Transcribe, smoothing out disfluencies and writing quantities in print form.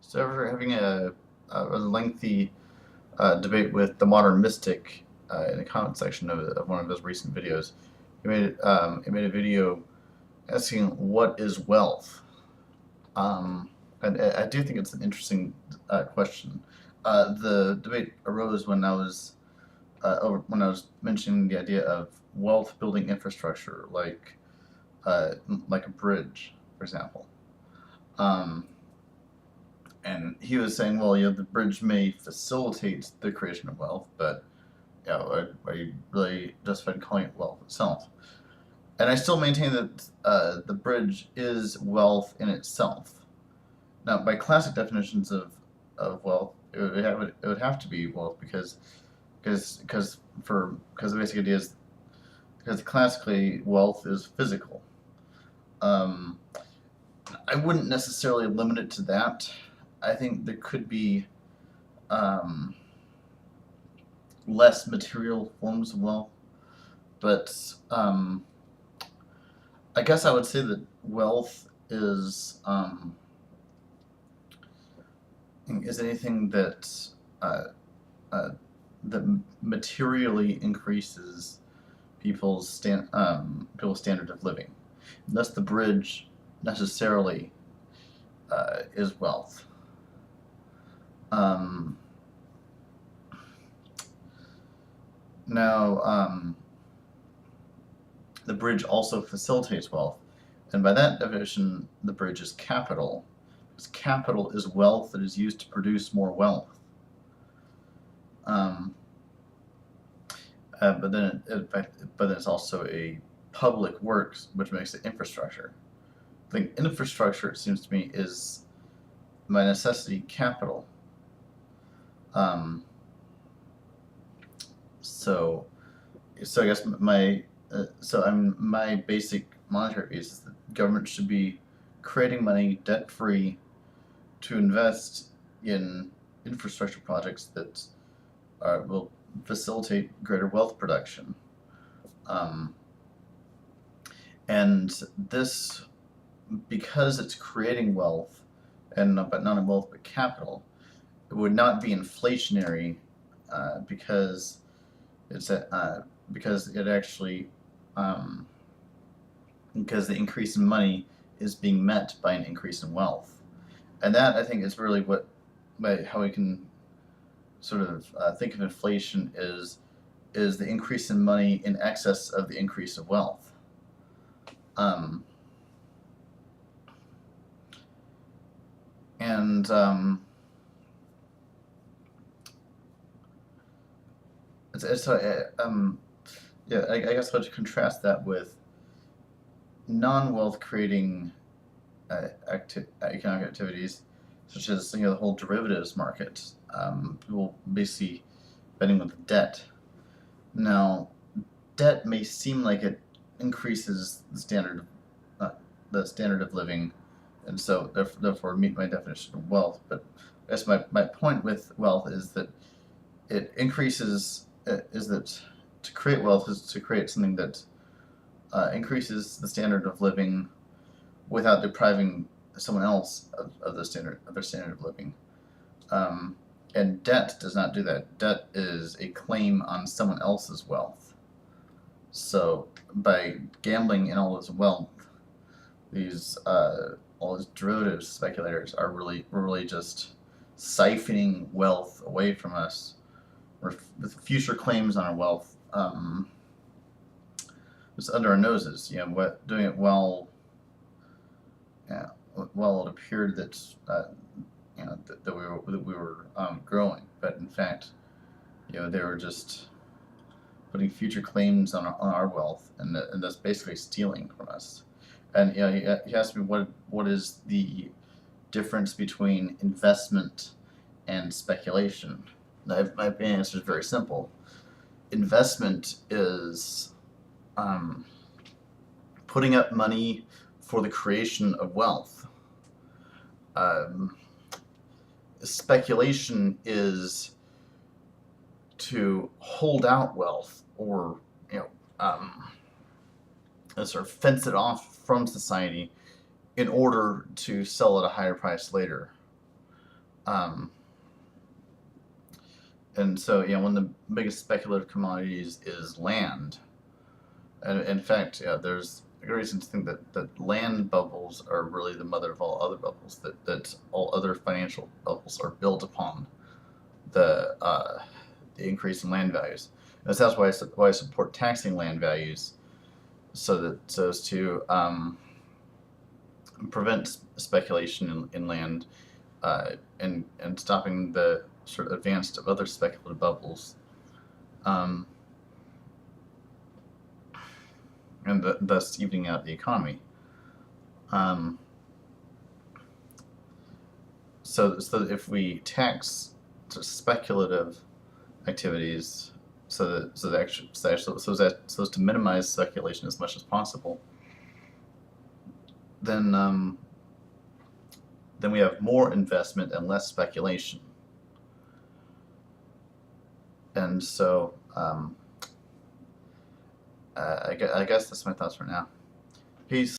So after having a lengthy debate with the modern mystic in the comment section of one of his recent videos, he made a video asking what is wealth. And I do think it's an interesting question. The debate arose when I was mentioning the idea of wealth building infrastructure, like a bridge, for example. Um, and he was saying, well, the bridge may facilitate the creation of wealth, but are you really justified calling it wealth itself? And I still maintain that the bridge is wealth in itself. Now, by classic definitions of wealth, it would have to be wealth because the basic idea is because classically wealth is physical. Um, I wouldn't necessarily limit it to that. I think there could be um, less material forms of wealth, but I guess I would say that wealth is anything uh, uh, that materially increases people's standard of living. And thus, the bridge necessarily is wealth. Um, now, the bridge also facilitates wealth, and by that definition, the bridge is capital, because capital is wealth that is used to produce more wealth. Um, but then it's also a public works, which makes it infrastructure. I think infrastructure, it seems to me, is by necessity capital. Um, so, so I guess my basic monetary view is that government should be creating money debt free to invest in infrastructure projects that will facilitate greater wealth production. Um, and this, because it's creating wealth, but not wealth but capital, it would not be inflationary because because it actually um, because the increase in money is being met by an increase in wealth, and that I think is really how we can sort of think of inflation is the increase in money in excess of the increase of wealth. Um, and it's yeah, I guess I'll contrast that with non-wealth creating economic activities, such as the whole derivatives market. People basically betting with debt. Now, debt may seem like it increases the standard of living, and so therefore meet my definition of wealth. But I guess my point with wealth is that it increases is that to create wealth is to create something that increases the standard of living without depriving someone else of their standard of living. And debt does not do that. Debt is a claim on someone else's wealth. So by gambling in all this wealth, these all these derivative speculators are really just siphoning wealth away from us with future claims on our wealth. Just under our noses, doing it while, yeah, while it appeared that that we were growing, but in fact, they were just putting future claims on our wealth, and that's basically stealing from us. And he asked me what is the difference between investment and speculation. My answer is very simple. Investment is putting up money for the creation of wealth. Speculation is to hold out wealth, or sort of fence it off from society in order to sell at a higher price later. Um, and so, one of the biggest speculative commodities is land. And in fact, there's a good reason to think that land bubbles are really the mother of all other bubbles, that all other financial bubbles are built upon the increase in land values. And that's why I support taxing land values so as to prevent speculation in land, and stopping the sort of advance of other speculative bubbles, um, and thus evening out the economy. Um, so that if we tax sort of speculative activities, so as to minimize speculation as much as possible, then we have more investment and less speculation. And so I guess that's my thoughts for now. Peace.